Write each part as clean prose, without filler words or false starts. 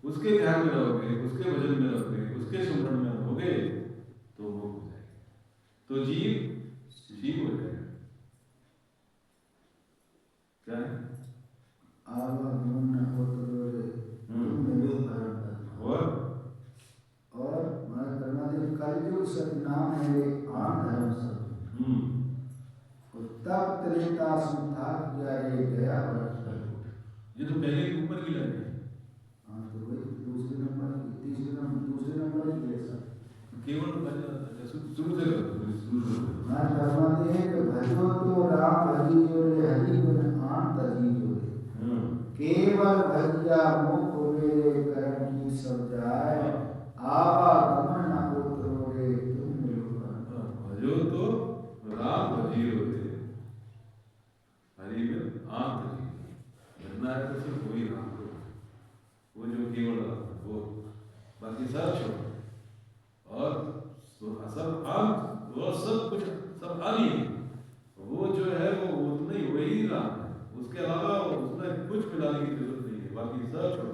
उसके ध्यान में रहोगे, उसके भजन में रहोगे, उसके सुमरण में रहोगे तो वो हो जाएगा, तो जीव जीव हो जाएगा। क्या है? और परमादेव कलयुग सतनाम है आन धर्म सब। तब त्रेता संताप किया रे गया परस्पर। ये तो पहले ऊपर की लाइन है। हाँ तो वही दूसरे नंबर की है सर। केवल शुरू से मैं परमादेव भजो तो राम भजी जो रे हरि गुण आन तजी जो रे। केवल भजिया मुख मेरे कर्म की सब जाए। आवागमन न उतरो रे तुम मिलो। भजो तो राम भजियो रे हरि में आंत जी भजना है तो सिर्फ वही राम को, वो जो केवल वो, बाकी सब छोड़ो और सब अंत, वो सब कुछ सब आनी, वो जो है वो उतना ही वही राम है, उसके अलावा उसमें कुछ मिलाने की जरूरत नहीं है, बाकी सब छोड़ो।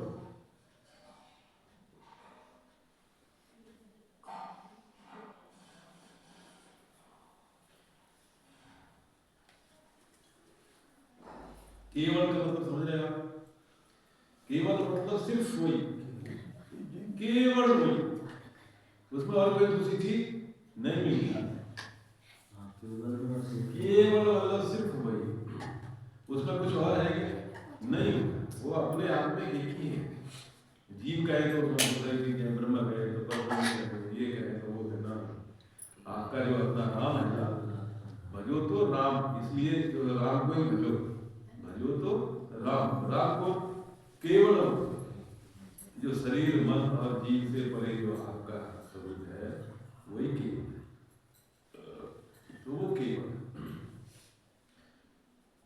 केवल का मतलब समझ रहे हैं आप? केवल मतलब सिर्फ वही, केवल वही, उसमें और कोई दूसरी चीज नहीं मिली। केवल मतलब सिर्फ वही, उसमें कुछ और है क्या? नहीं, वो अपने आप में एक ही है। जीव कहे तो दूसरी चीज है, ब्रह्म कहे तो परब्रह्म है, ये कहे तो वो है ना। आपका जो अपना नाम है ना, भजो तो राम, इसलिए तो राम को ही भजो, भजो तो राम, राम को केवल जो शरीर मन और जीव से परे जो आपका स्वरूप है वही केवल है, तो वो केवल,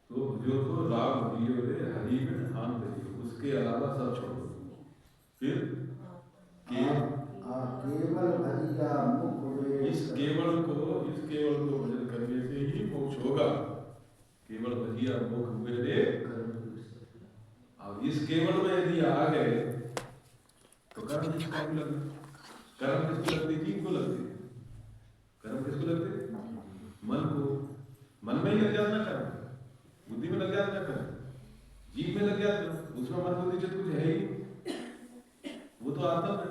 तो जो तो राम भजियो रे हरि में आन तजियो, उसके अलावा सब छोड़ो। फिर केवल भजिया मुख इस केवल को भजन करने से ही मोक्ष होगा। केवल भजिया मुख हुए रे, अब इस केवल में यदि आ गए तो कर्म किसको लगते? कर्म किसको लगते? जीव को लगते। कर्म किसको लगते? मन को। मन में ही लग जाता कर्म, बुद्धि में लग जाता कर्म, जीव में लग जाता, उसमें मन बुद्धि चित्त कुछ है ही, वो तो आत्मा है,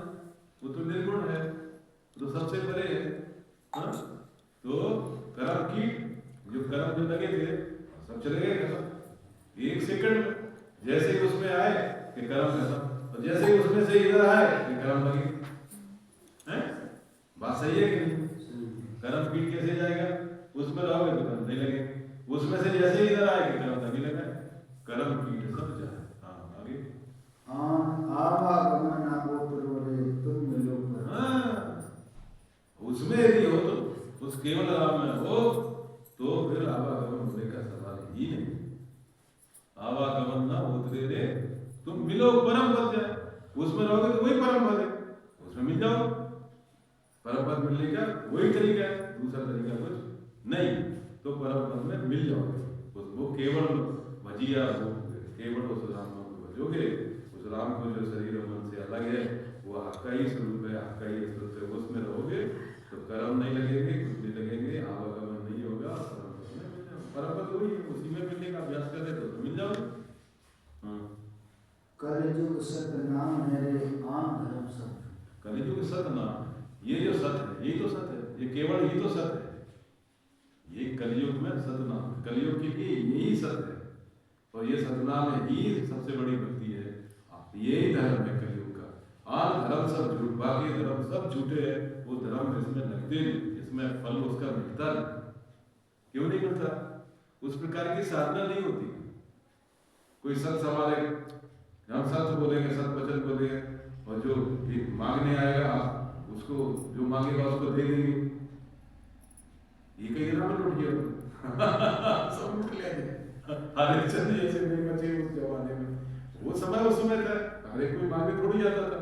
वो तो निर्गुण है, वो तो सबसे परे है। हाँ? तो कर्म की जो कर्म जो लगे थे सब चले गए खत्म, एक सेकंड में। जैसे ही उसमें आए कि कर्म खत्म, और जैसे ही उसमें से इधर आए कि कर्म लगे। हैं? बात सही है कि नहीं? कर्म कीट कैसे जाएगा? उसमें रहोगे तो कर्म नहीं लगेंगे, उसमें से जैसे ही इधर आए कि कर्म लगे लगा, कर्म कीट सब जाए। हाँ आगे। आवागमन न उतरो रे तुम मिलो। हाँ, उसमें यदि हो तो उस केवल राम में हो तो फिर आवागमन होने का सवाल ही नहीं। आवागमन ना उतरे रे तुम मिलो, परम पद जाए, उसमें रहोगे तो वही परम पद है, उसमें मिल जाओ। परम पद मिलने का वही तरीका है, दूसरा तरीका कुछ नहीं, तो परम पद में मिल जाओगे। वो केवल भजिया हो, केवल उस राम को भजोगे, उस राम को जो शरीर और मन से अलग है वो आपका ही स्वरूप है, आपका ही अस्तित्व है, उसमें रहोगे तो कर्म नहीं लगेंगे, कुछ नहीं लगेंगे, आवागमन नहीं होगा, परम पद वही है, उसी में मिलने का अभ्यास कर रहे तो मिल जाओगे। कलयुग सतनाम है रे आन धर्म सब। कलयुग सतनाम, ये जो सत है यही तो सत है, ये केवल ही तो सत है, ये कलयुग में सतनाम, कलयुग के लिए यही सत है, और ये सतनाम ही सबसे बड़ी भक्ति है, यही धर्म है कलयुग का। आन धर्म सब झूठ, बाकी धर्म सब झूठे है, वो धर्म इसमें लगते नहीं, इसमें फल उसका मिलता नहीं। क्यों नहीं मिलता? उस प्रकार की साधना नहीं होती। कोई सत संभाले, हम सत्य बोलेंगे, सत वचन बोलेंगे, और जो मांगने आएगा उसको जो मांगेगा उसको दे देंगे, ये कहीं ना लुट गया सब लुट ले हरे चंद ऐसे नहीं बचे उस जमाने में, वो समय उस समय था, हर एक कोई मांगे थोड़ी जाता था।